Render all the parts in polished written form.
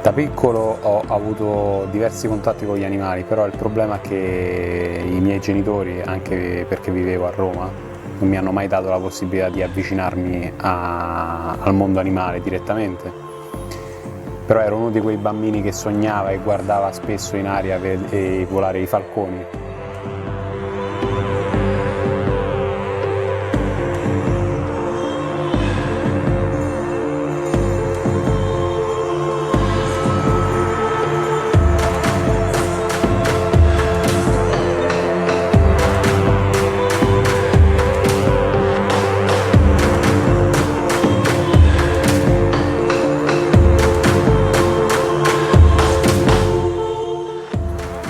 Da piccolo ho avuto diversi contatti con gli animali, però il problema è che i miei genitori, anche perché vivevo a Roma, non mi hanno mai dato la possibilità di avvicinarmi al mondo animale direttamente. Però ero uno di quei bambini che sognava e guardava spesso in aria e volare i falconi.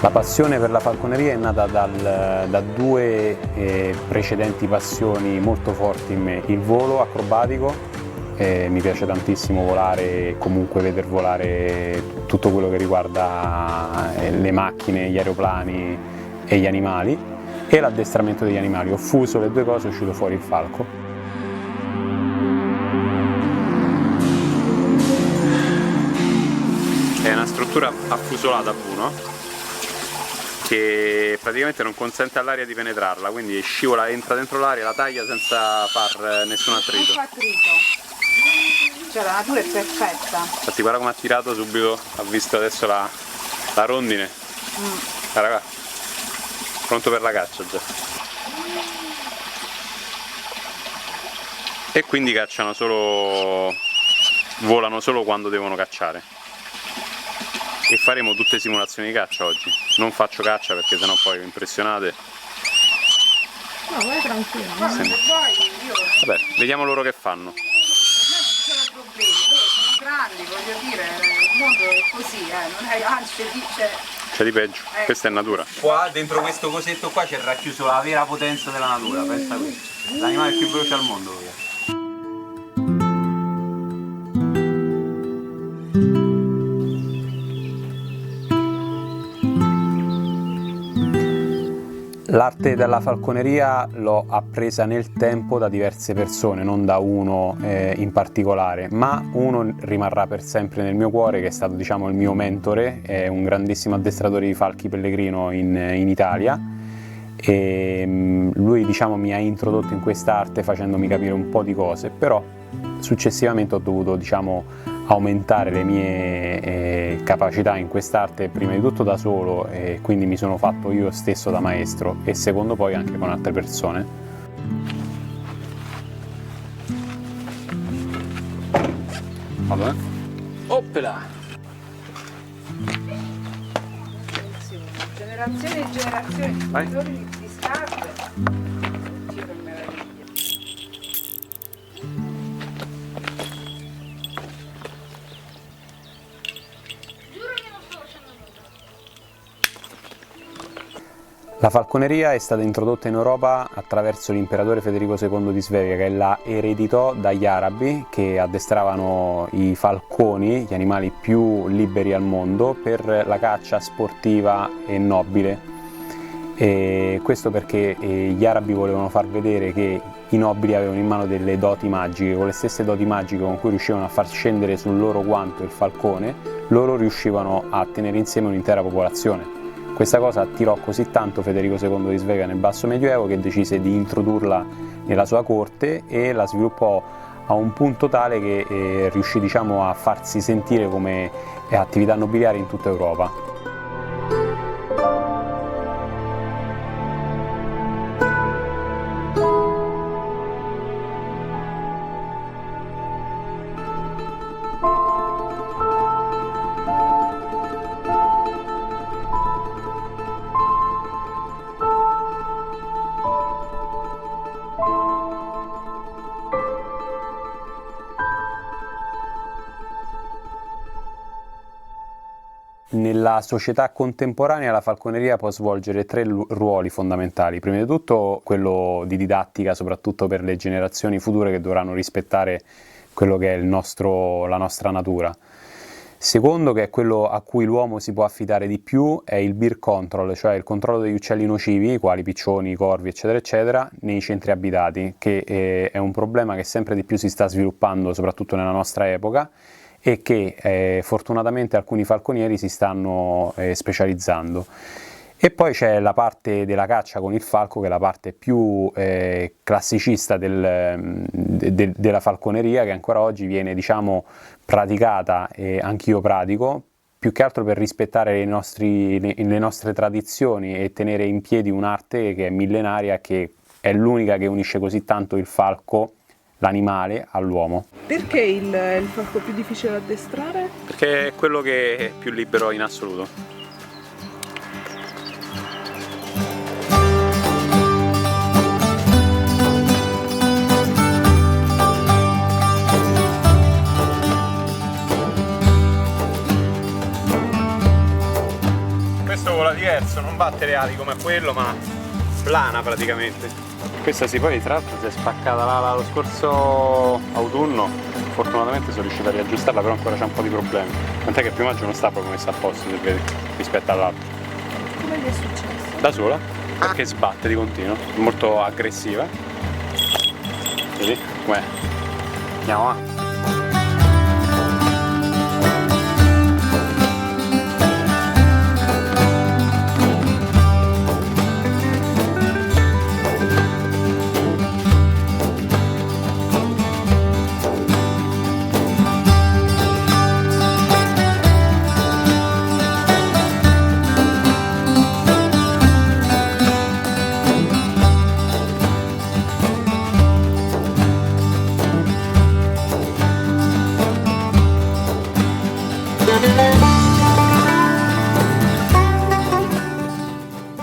La passione per la falconeria è nata da due precedenti passioni molto forti in me: il volo acrobatico, mi piace tantissimo volare e comunque veder volare tutto quello che riguarda le macchine, gli aeroplani e gli animali, e l'addestramento degli animali. Ho fuso le due cose, è uscito fuori il falco. È una struttura affusolata a V, no? Che praticamente non consente all'aria di penetrarla, quindi scivola, entra dentro l'aria, la taglia senza far nessun attrito. Non fa attrito. Cioè la natura è perfetta. Infatti guarda come ha tirato subito, ha visto adesso la rondine. Guarda qua, pronto per la caccia già. E quindi cacciano solo, volano solo quando devono cacciare. E faremo tutte simulazioni di caccia oggi. Non faccio caccia perché sennò poi vi impressionate. No, vai tranquillo. Sì. Vabbè, vediamo loro che fanno. Non ci sono problemi, loro sono grandi, voglio dire, il mondo è così, non è, anzi C'è di peggio, questa è natura. Qua dentro questo cosetto qua c'è racchiuso la vera potenza della natura, pensa questo. L'animale più veloce al mondo. L'arte della falconeria l'ho appresa nel tempo da diverse persone, non da uno in particolare, ma uno rimarrà per sempre nel mio cuore, che è stato, diciamo, il mio mentore, è un grandissimo addestratore di falchi pellegrino in Italia, e lui, diciamo, mi ha introdotto in quest'arte facendomi capire un po' di cose, però successivamente ho dovuto, diciamo, aumentare le mie capacità in quest'arte, prima di tutto da solo, e quindi mi sono fatto io stesso da maestro, e secondo poi anche con altre persone. Vado, Oppela! generazioni e generazioni di Vai. produttori di scarpe. Giro in meraviglia. La falconeria è stata introdotta in Europa attraverso l'imperatore Federico II di Svevia, che la ereditò dagli arabi, che addestravano i falconi, gli animali più liberi al mondo, per la caccia sportiva e nobile. E questo perché gli arabi volevano far vedere che i nobili avevano in mano delle doti magiche, con le stesse doti magiche con cui riuscivano a far scendere sul loro guanto il falcone, loro riuscivano a tenere insieme un'intera popolazione. Questa cosa attirò così tanto Federico II di Svevia nel Basso Medioevo che decise di introdurla nella sua corte e la sviluppò a un punto tale che riuscì, diciamo, a farsi sentire come attività nobiliare in tutta Europa. Nella società contemporanea la falconeria può svolgere 3 ruoli fondamentali. Prima di tutto quello di didattica, soprattutto per le generazioni future che dovranno rispettare quello che è la nostra natura. Secondo, che è quello a cui l'uomo si può affidare di più, è il bird control, cioè il controllo degli uccelli nocivi, quali piccioni, corvi, eccetera, eccetera, nei centri abitati, che è un problema che sempre di più si sta sviluppando, soprattutto nella nostra epoca, e che fortunatamente alcuni falconieri si stanno specializzando. E poi c'è la parte della caccia con il falco, che è la parte più classicista della falconeria, che ancora oggi viene, diciamo, praticata, e anch'io pratico, più che altro per rispettare le nostre tradizioni e tenere in piedi un'arte che è millenaria, che è l'unica che unisce così tanto il falco, l'animale, all'uomo. Perché il falco più difficile da addestrare? Perché è quello che è più libero in assoluto. Questo vola diverso, non batte le ali come quello, ma plana praticamente. Questa poi tra l'altro si è spaccata l'ala lo scorso autunno, fortunatamente sono riuscito a riaggiustarla, però ancora c'è un po' di problemi. Tant'è che il piumaggio non sta proprio messo a posto, se vedi, rispetto all'altro. Come gli è successo? Da sola, perché sbatte di continuo, è molto aggressiva. Vedi? Com'è? Andiamo a.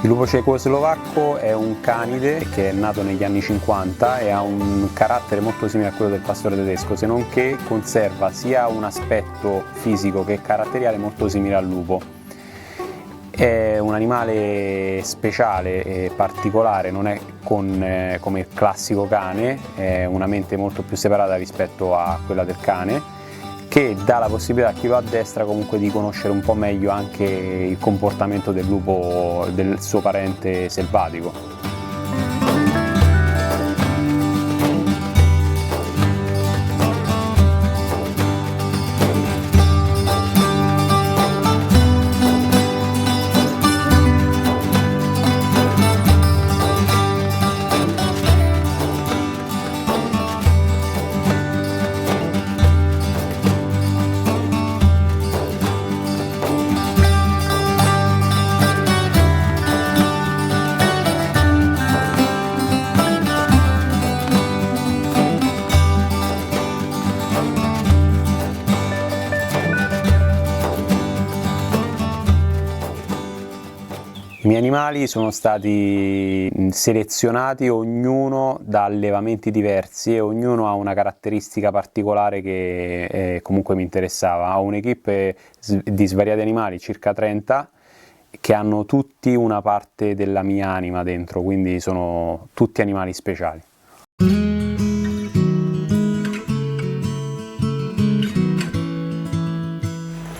Il lupo cecoslovacco è un canide che è nato negli anni 50 e ha un carattere molto simile a quello del pastore tedesco, se non che conserva sia un aspetto fisico che caratteriale molto simile al lupo. È un animale speciale e particolare, non è come il classico cane, è una mente molto più separata rispetto a quella del cane, che dà la possibilità a chi lo addestra comunque di conoscere un po' meglio anche il comportamento del lupo, del suo parente selvatico. I miei animali sono stati selezionati ognuno da allevamenti diversi e ognuno ha una caratteristica particolare che comunque mi interessava. Ho un'equipe di svariati animali, circa 30, che hanno tutti una parte della mia anima dentro, quindi sono tutti animali speciali.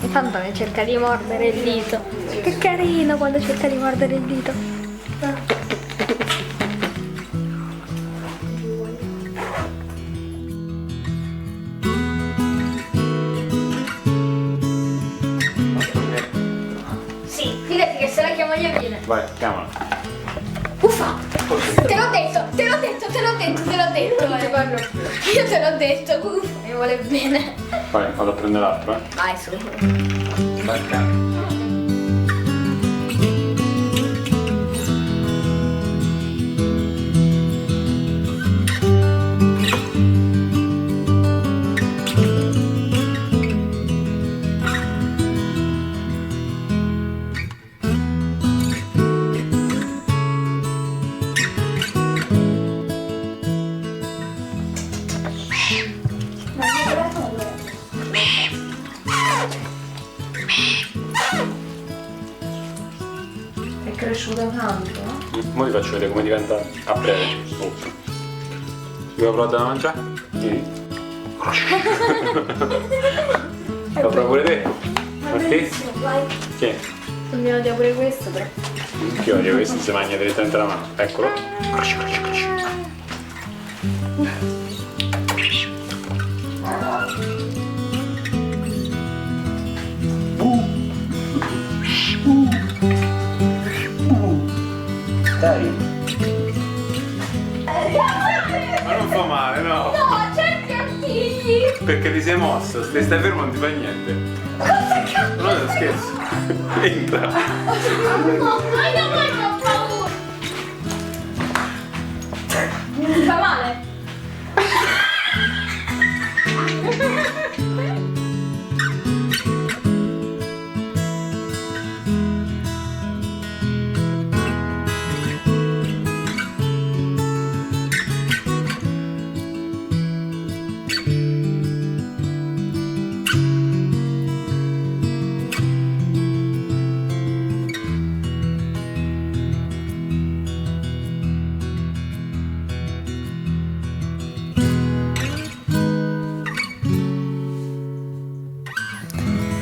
Intanto mi cerca di mordere il dito. Che carino quando cerca di mordere il dito. Sì, fidati che se la chiamo io viene. Vai, chiamala. Uffa! Te lo detto, te l'ho detto. Io te l'ho detto, mi vuole bene. Vai, vado a prendere l'altro, Vai su. Barca. È cresciuta tanto. Ora ti faccio vedere come diventa a breve. Vuoi provare da mangiare? Sì. Lo provo pure te? Ok? Vai. Sì. Mi odia pure questo però. Io odio questo, si mangia direttamente la mano. Eccolo. Dai. Ma non fa male, no? No, certi artigli! Perché ti sei mosso, se stai fermo non ti fa niente. Non è uno scherzo. Entra. No, ma io ho paura! Mi fa male?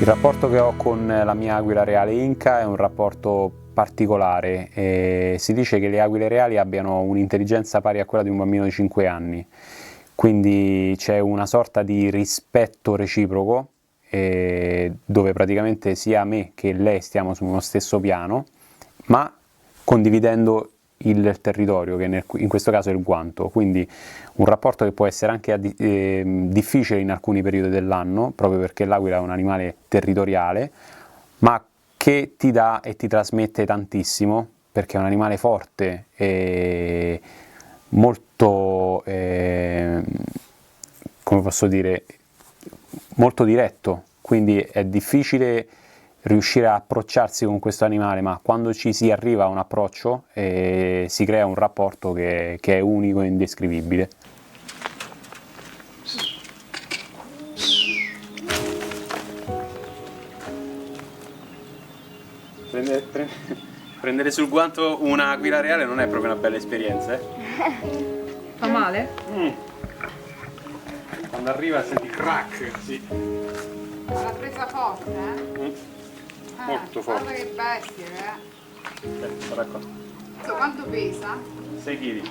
Il rapporto che ho con la mia aquila reale Inca è un rapporto particolare. Si dice che le aquile reali abbiano un'intelligenza pari a quella di un bambino di 5 anni, quindi c'è una sorta di rispetto reciproco dove praticamente sia me che lei stiamo su uno stesso piano, ma condividendo il territorio, che in questo caso è il guanto, quindi un rapporto che può essere anche difficile in alcuni periodi dell'anno, proprio perché l'aquila è un animale territoriale, ma che ti dà e ti trasmette tantissimo, perché è un animale forte e molto, come posso dire, molto diretto, quindi è difficile riuscire a approcciarsi con questo animale, ma quando ci si arriva a un approccio si crea un rapporto che è unico e indescrivibile. Prendere sul guanto un'aquila reale non è proprio una bella esperienza, eh? Fa male? Quando arriva senti crack, sì. Ma l'ha presa forte, eh? Molto forte. Guarda che bestie, Guarda qua. Quanto pesa? 6 kg.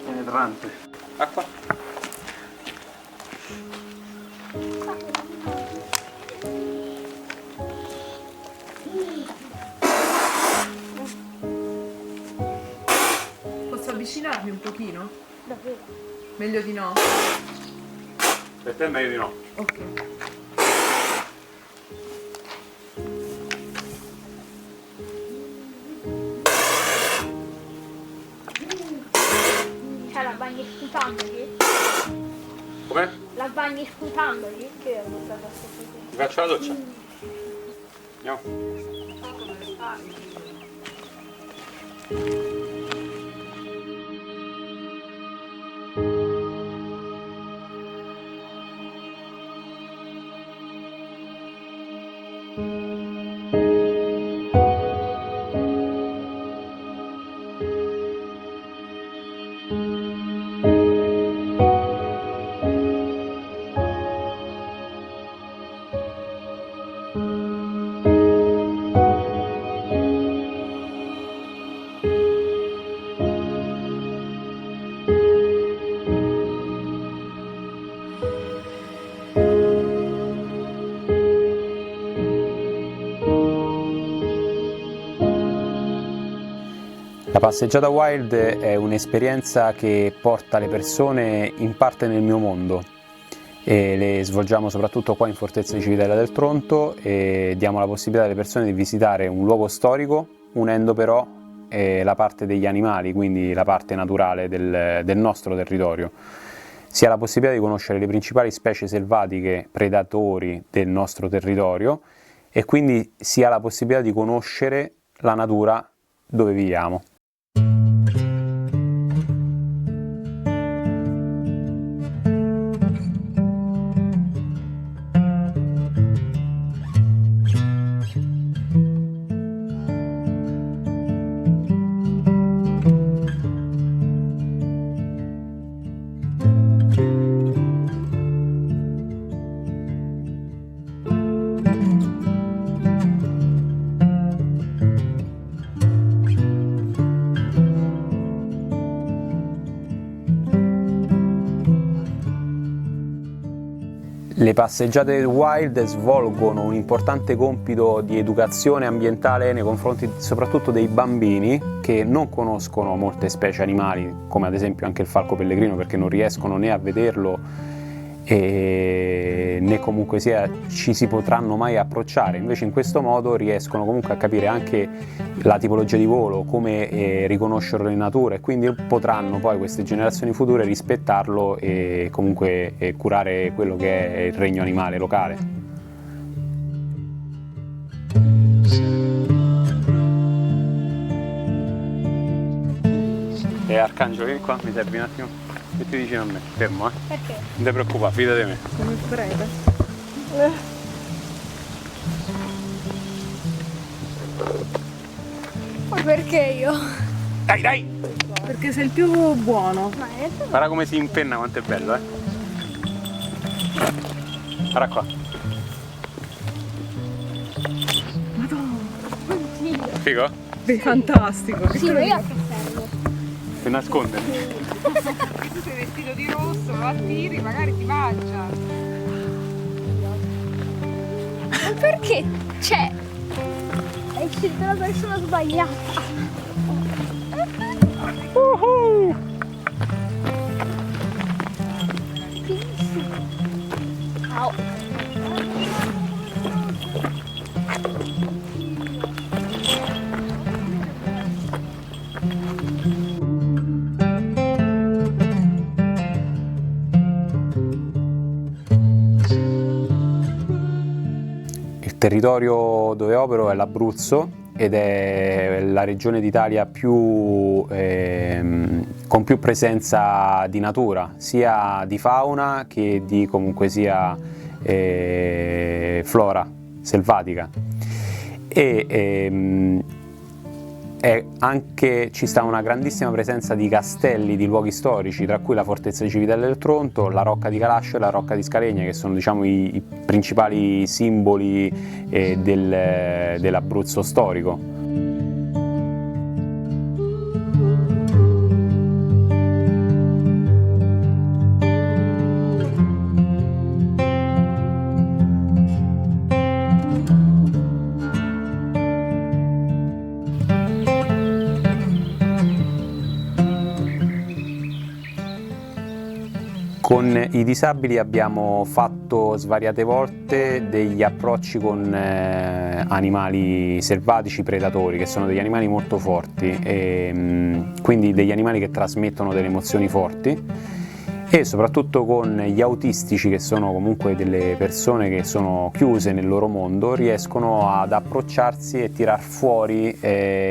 Penetrante. Acqua. Posso avvicinarmi un pochino? Davvero? Meglio di no? Per te è meglio di no. Ok. Cioè la bagni sputandogli? Com'è? La bagni sputandogli? Che io ho buttato a questo punto. Ti faccio la doccia. Andiamo. La passeggiata wild è un'esperienza che porta le persone in parte nel mio mondo e le svolgiamo soprattutto qua in Fortezza di Civitella del Tronto e diamo la possibilità alle persone di visitare un luogo storico unendo però la parte degli animali, quindi la parte naturale del nostro territorio. Si ha la possibilità di conoscere le principali specie selvatiche predatori del nostro territorio e quindi si ha la possibilità di conoscere la natura dove viviamo. Le passeggiate wild svolgono un importante compito di educazione ambientale nei confronti soprattutto dei bambini che non conoscono molte specie animali, come ad esempio anche il falco pellegrino, perché non riescono né a vederlo né comunque sia ci si potranno mai approcciare. Invece in questo modo riescono comunque a capire anche la tipologia di volo, come riconoscerlo in natura e quindi potranno poi queste generazioni future rispettarlo e comunque curare quello che è il regno animale locale. Arcangelo, vieni qua, mi servi un attimo? Metti vicino a me, fermo Perché? Non ti preoccupare, fidati di me. Come prete. Ma perché io? Dai! Perché sei il più buono. Ma Guarda come si impenna, quanto è bello, Guarda qua. Figo? Fantastico. sì, ma io a che servo? Per nascondermi. Tu sei vestito di rosso, lo attiri, magari ti mangia. Ma perché? Cioè, hai scelto la persona sbagliata. Ciao. Il territorio dove opero è l'Abruzzo ed è la regione d'Italia con più presenza di natura, sia di fauna che di comunque sia flora selvatica. Ci sta una grandissima presenza di castelli, di luoghi storici, tra cui la Fortezza di Civitella del Tronto, la Rocca di Calascio e la Rocca di Scalegna, che sono diciamo i principali simboli dell'Abruzzo storico. Con i disabili abbiamo fatto svariate volte degli approcci con animali selvatici predatori, che sono degli animali molto forti, quindi degli animali che trasmettono delle emozioni forti, e soprattutto con gli autistici, che sono comunque delle persone che sono chiuse nel loro mondo, riescono ad approcciarsi e tirar fuori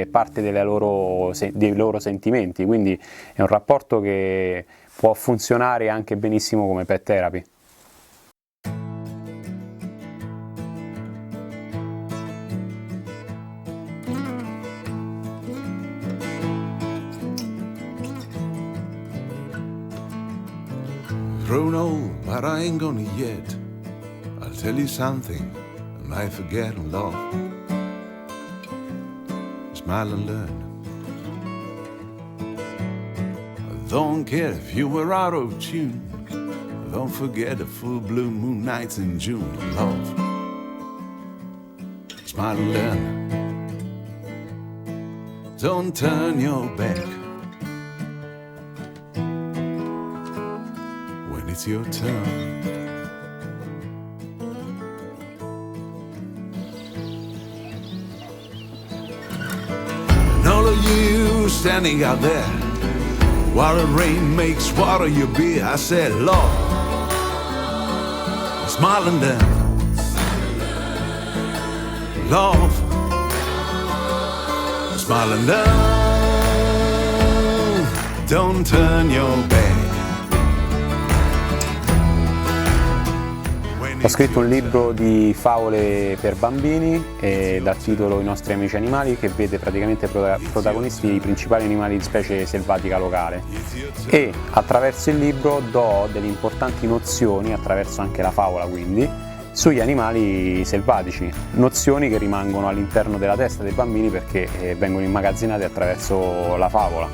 parte dei loro sentimenti, quindi è un rapporto che può funzionare anche benissimo come pet therapy. Grown old, but I ain't gonna yet. I'll tell you something I might forget and love. Smile and learn. Don't care if you were out of tune. Don't forget the full blue moon nights in June. Love. Smile and learn. Don't turn your back when it's your turn. And all of you standing out there while the rain makes water your beer, I said, Lord, smiling down, Lord, smiling down, don't turn your back. Ho scritto un libro di favole per bambini dal titolo I nostri amici animali, che vede praticamente protagonisti i principali animali di specie selvatica locale, e attraverso il libro do delle importanti nozioni, attraverso anche la favola quindi, sugli animali selvatici, nozioni che rimangono all'interno della testa dei bambini perché vengono immagazzinate attraverso la favola.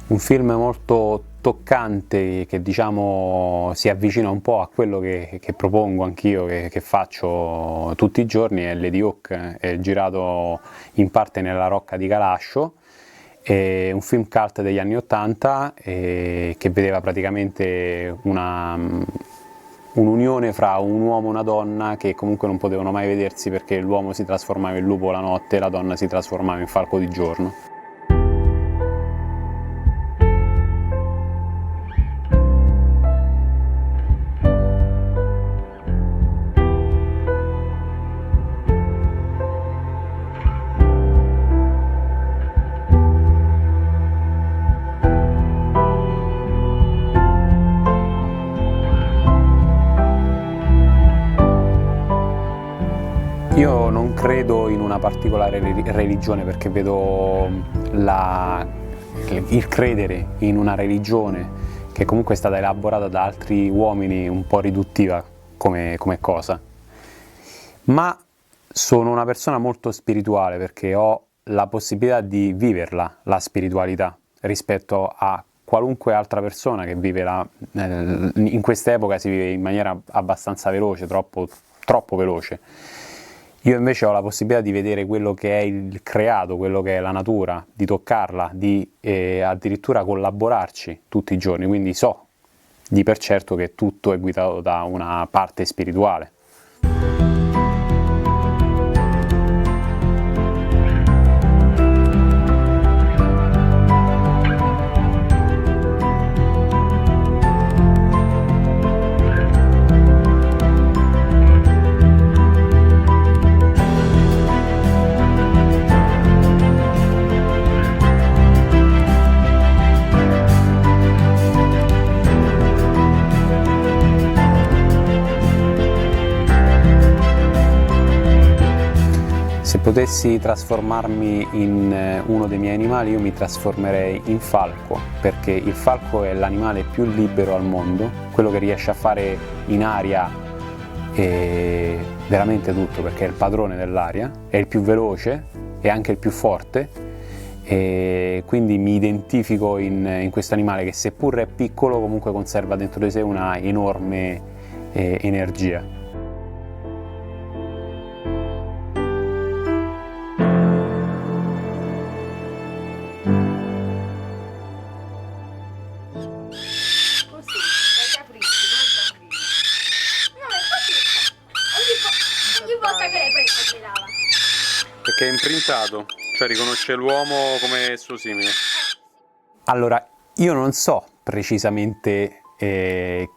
Un film molto toccante che diciamo si avvicina un po' a quello che propongo anch'io, che faccio tutti i giorni, è Lady Hawk, è girato in parte nella Rocca di Calascio, è un film cult degli anni '80 che vedeva praticamente un'unione fra un uomo e una donna che comunque non potevano mai vedersi perché l'uomo si trasformava in lupo la notte e la donna si trasformava in falco di giorno. Io non credo in una particolare religione perché vedo il credere in una religione che comunque è stata elaborata da altri uomini un po' riduttiva come cosa. Ma sono una persona molto spirituale perché ho la possibilità di viverla, la spiritualità, rispetto a qualunque altra persona che vive in quest'epoca si vive in maniera abbastanza veloce, troppo veloce. Io invece ho la possibilità di vedere quello che è il creato, quello che è la natura, di toccarla, di addirittura collaborarci tutti i giorni, quindi so di per certo che tutto è guidato da una parte spirituale. Se potessi trasformarmi in uno dei miei animali, io mi trasformerei in falco, perché il falco è l'animale più libero al mondo, quello che riesce a fare in aria veramente tutto, perché è il padrone dell'aria, è il più veloce e anche il più forte, e quindi mi identifico in questo animale che, seppur è piccolo, comunque conserva dentro di sé una enorme energia. Perché è imprintato, cioè riconosce l'uomo come suo simile. Allora, io non so precisamente che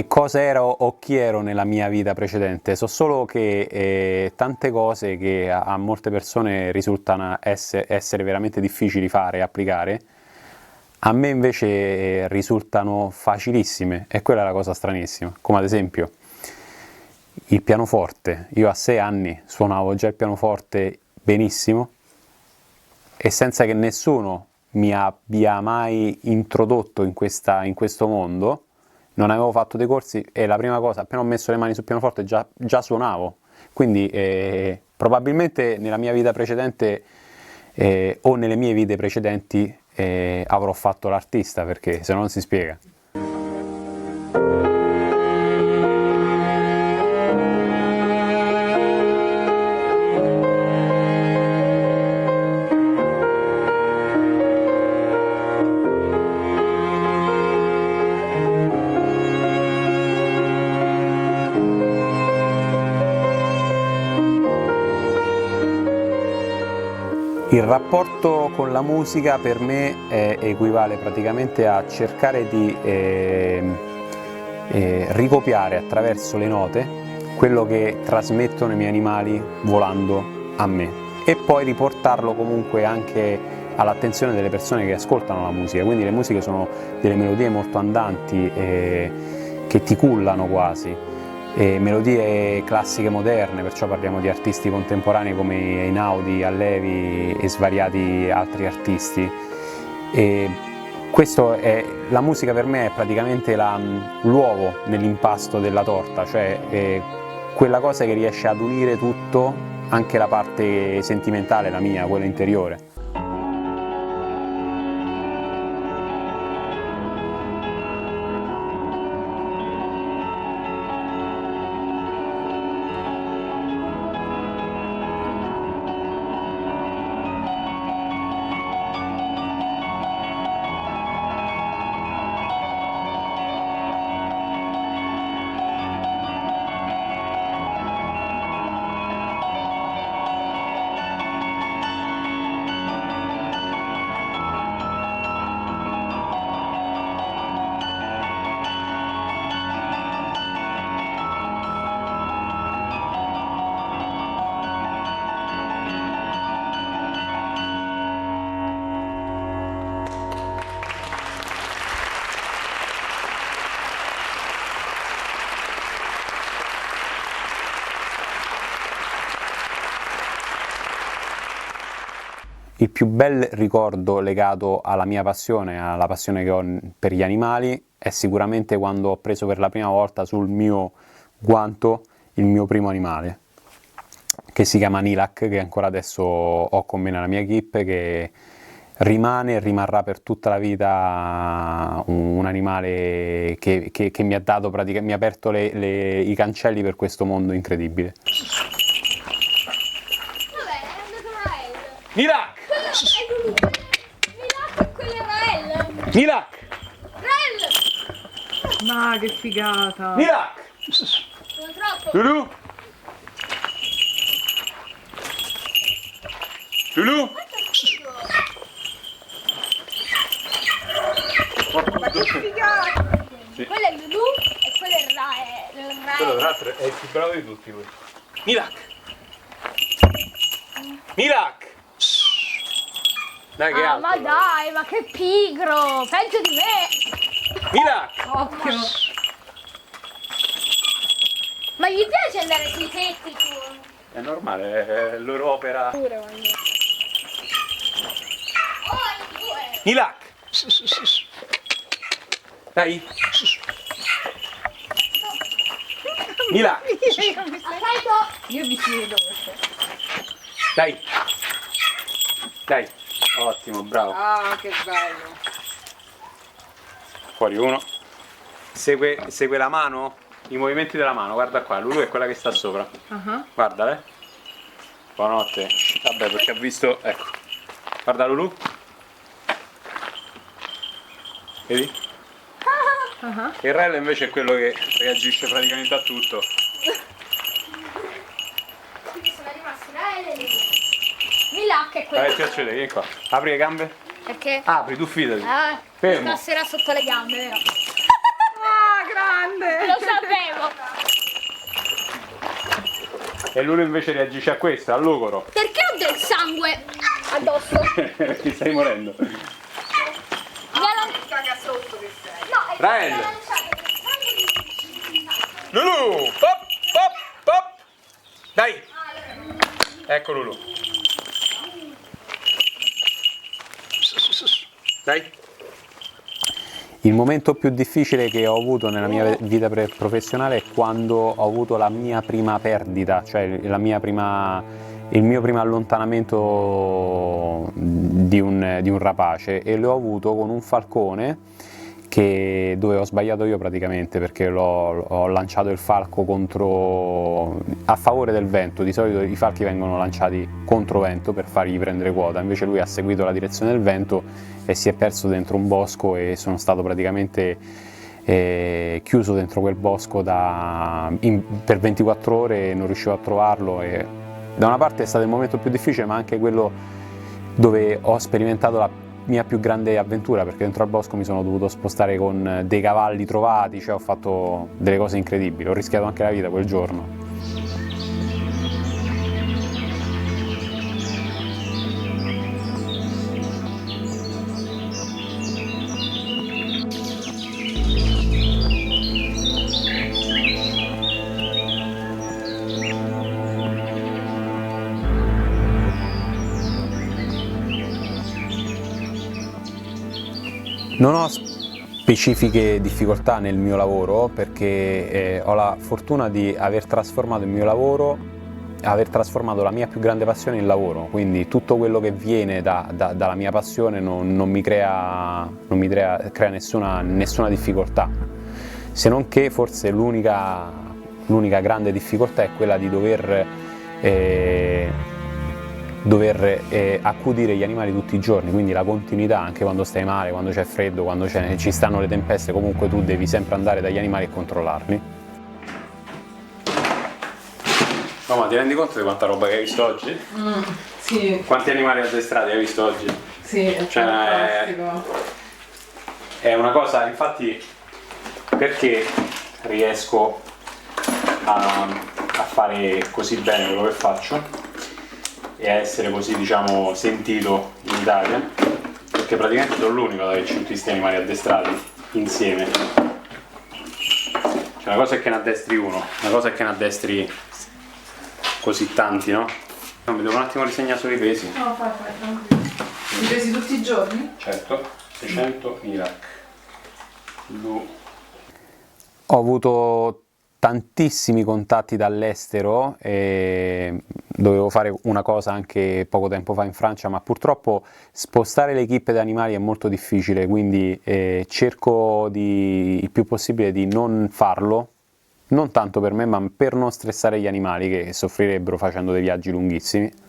cosa ero o chi ero nella mia vita precedente, so solo che tante cose che a molte persone risultano essere veramente difficili fare e applicare, a me invece risultano facilissime, e quella è la cosa stranissima, come ad esempio il pianoforte. Io a 6 anni suonavo già il pianoforte benissimo e senza che nessuno mi abbia mai introdotto in questo mondo. Non avevo fatto dei corsi e la prima cosa, appena ho messo le mani sul pianoforte già suonavo, quindi probabilmente nella mia vita precedente o nelle mie vite precedenti avrò fatto l'artista, perché se no non si spiega. Il rapporto con la musica per me equivale praticamente a cercare di ricopiare attraverso le note quello che trasmettono i miei animali volando a me e poi riportarlo comunque anche all'attenzione delle persone che ascoltano la musica. Quindi le musiche sono delle melodie molto andanti che ti cullano quasi. Melodie classiche moderne, perciò parliamo di artisti contemporanei come Einaudi, Allevi e svariati altri artisti. La musica per me è praticamente l'uovo nell'impasto della torta, cioè quella cosa che riesce ad unire tutto, anche la parte sentimentale, la mia, quella interiore. Il più bel ricordo legato alla mia passione, alla passione che ho per gli animali, è sicuramente quando ho preso per la prima volta sul mio guanto il mio primo animale, che si chiama Nilak, che ancora adesso ho con me nella mia equipe, che rimane e rimarrà per tutta la vita un animale che mi ha dato mi ha aperto i cancelli per questo mondo incredibile. Nilak! Nilak, quello è Rael! Nilak! Rael! Ma che figata! Nilak! Sono troppo! Lulu! Lulu! Ma che figata! Quello è Lulu e quello è Rael. Quello tra l'altro è il più bravo di tutti questo. Nilak! Nilak! Dai che Ah, altro, ma dai, ma che pigro! Peggio di me! Nilak! Occhio! Ma gli piace andare sui tetti tu? È normale, è loro opera. Pure, voglio. Oh, in due! Nilak! Dai! Nilak! Aspetta! Io mi chiedo. Dai! Dai! Ottimo, bravo. Ah, che bello. Fuori uno. Segue la mano, i movimenti della mano, guarda qua, Lulu è quella che sta sopra. Guardale. Buonanotte. Vabbè, perché ha visto. Ecco. Guarda Lulu. Vedi? Il Rael invece è quello che reagisce praticamente a tutto. Quindi sono rimasti Rael e Lulu. Nilak è quello. Dai, ti accede, vieni qua. Apri le gambe. Perché? Apri, tu fidati. Mi passerà sotto le gambe, vero? Ah, grande! Lo sapevo! E Lulu invece reagisce a questo, al logoro. Perché ho del sangue addosso? Ti stai morendo. Mi ha Caga sotto che sei. No, è che Rael. mi ha lanciato del sangue di... Lulu! Pop! Pop! Pop! Dai! Ecco Lulu. Dai! Il momento più difficile che ho avuto nella mia vita professionale è quando ho avuto la mia prima perdita, cioè il mio primo allontanamento di un rapace, e l'ho avuto con un falcone dove ho sbagliato io praticamente, perché ho lanciato il falco a favore del vento. Di solito i falchi vengono lanciati contro vento per fargli prendere quota, invece lui ha seguito la direzione del vento e si è perso dentro un bosco, e sono stato praticamente chiuso dentro quel bosco per 24 ore e non riuscivo a trovarlo. E da una parte è stato il momento più difficile, ma anche quello dove ho sperimentato la mia più grande avventura, perché dentro al bosco mi sono dovuto spostare con dei cavalli trovati, cioè ho fatto delle cose incredibili, ho rischiato anche la vita quel giorno. Non ho specifiche difficoltà nel mio lavoro perché ho la fortuna di aver trasformato il mio lavoro, aver trasformato la mia più grande passione in lavoro, quindi tutto quello che viene dalla mia passione non mi crea nessuna difficoltà, se non che forse l'unica grande difficoltà è quella di dover accudire gli animali tutti i giorni, quindi la continuità anche quando stai male, quando c'è freddo, quando ci stanno le tempeste, comunque tu devi sempre andare dagli animali e controllarli. No, ma ti rendi conto di quanta roba che hai visto oggi? Sì, Quanti animali addestrati hai visto oggi? sì, è fantastico. È una cosa, infatti, perché riesco a fare così bene quello che faccio e a essere così, diciamo, sentito in Italia, perché praticamente sono l'unico ad averci tutti questi animali addestrati insieme. Cioè, una cosa è che ne addestri uno, una cosa è che ne addestri così tanti, no? No, mi devo un attimo risegnare solo i pesi. No, fai, tranquillo. Li pesi tutti i giorni? Certo, 600 Iraq. Ho avuto tantissimi contatti dall'estero e dovevo fare una cosa anche poco tempo fa in Francia, ma purtroppo spostare le equipe di animali è molto difficile, quindi cerco il più possibile di non farlo, non tanto per me ma per non stressare gli animali che soffrirebbero facendo dei viaggi lunghissimi.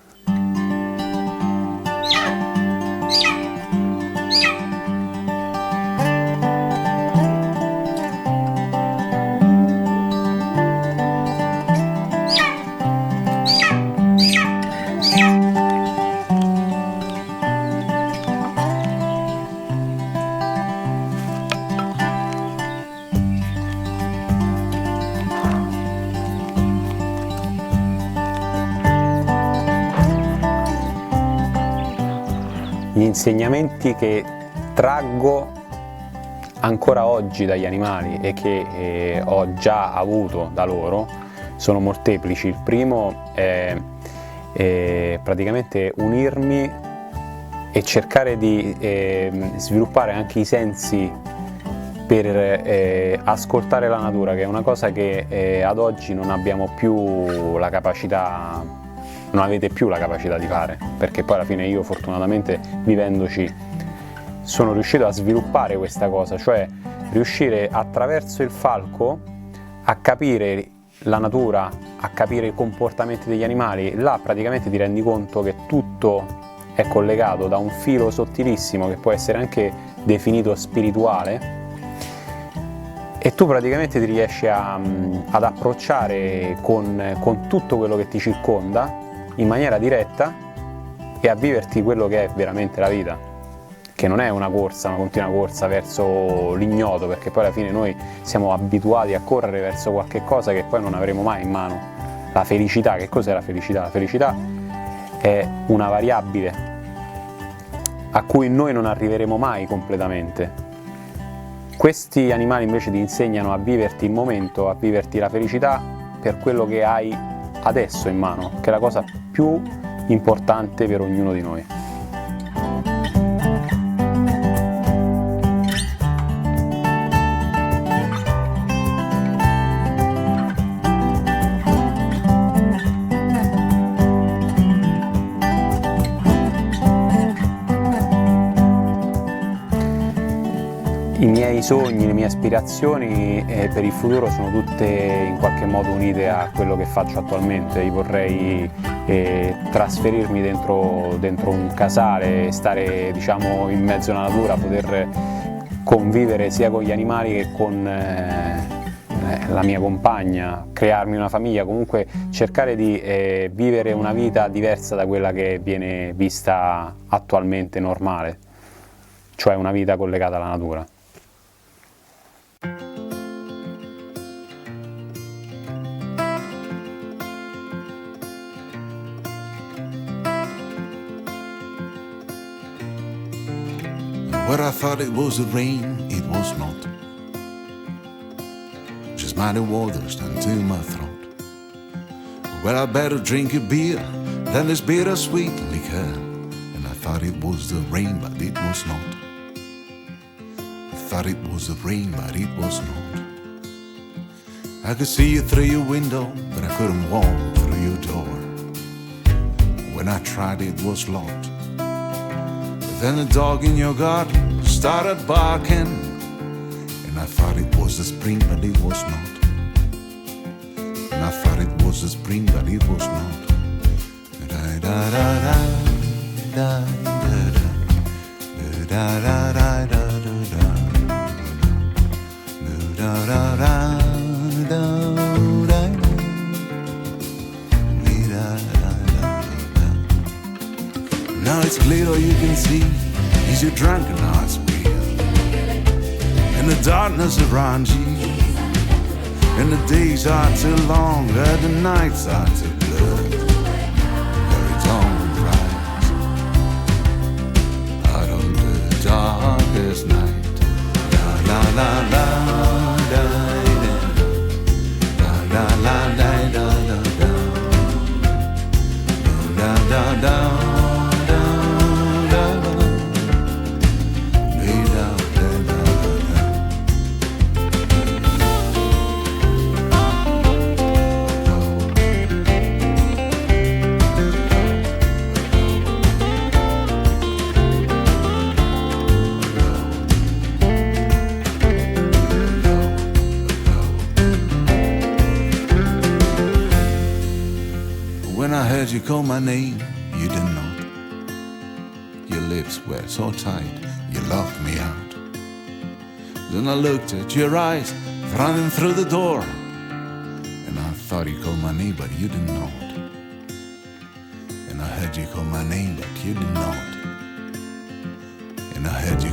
Gli insegnamenti che traggo ancora oggi dagli animali e che ho già avuto da loro sono molteplici. Il primo è praticamente unirmi e cercare di sviluppare anche i sensi per ascoltare la natura, che è una cosa che ad oggi non abbiamo più la capacità. Non avete più la capacità di fare, perché poi alla fine io fortunatamente vivendoci sono riuscito a sviluppare questa cosa, cioè riuscire attraverso il falco a capire la natura, a capire i comportamenti degli animali. Là praticamente ti rendi conto che tutto è collegato da un filo sottilissimo che può essere anche definito spirituale, e tu praticamente ti riesci ad approcciare con tutto quello che ti circonda in maniera diretta e a viverti quello che è veramente la vita, che non è una corsa, una continua corsa verso l'ignoto, perché poi alla fine noi siamo abituati a correre verso qualche cosa che poi non avremo mai in mano. La felicità, che cos'è la felicità? La felicità è una variabile a cui noi non arriveremo mai completamente. Questi animali invece ti insegnano a viverti il momento, a viverti la felicità per quello che hai adesso in mano, che è la cosa più importante per ognuno di noi. I miei sogni, le mie aspirazioni per il futuro sono tutte in qualche modo unite a quello che faccio attualmente. Io vorrei trasferirmi dentro un casale, stare, diciamo, in mezzo alla natura, poter convivere sia con gli animali che con la mia compagna, crearmi una famiglia, comunque cercare di vivere una vita diversa da quella che viene vista attualmente normale, cioè una vita collegata alla natura. Where I thought it was the rain, it was not. Just mighty waters down to my throat. Well, I better drink a beer than this bittersweet liquor. And I thought it was the rain, but it was not. I thought it was the rain, but it was not. I could see you through your window, but I couldn't walk through your door. When I tried, it was locked. Then the dog in your garden started barking, and I thought it was the spring, but it was not. And I thought it was the spring, but it was not. Da da da da da da da da da da da da da. Now it's clear all you can see is your drunken heart's wheel, and the darkness around you, and the days are too long, and the nights are too blurred. Where it's on rise out on the darkest night. La la la la da da la la la da da da da da. When I heard you call my name, you did not. Your lips were so tight, you locked me out. Then I looked at your eyes, running through the door, and I thought you called my name, but you did not. And I heard you call my name, but you did not. And I heard you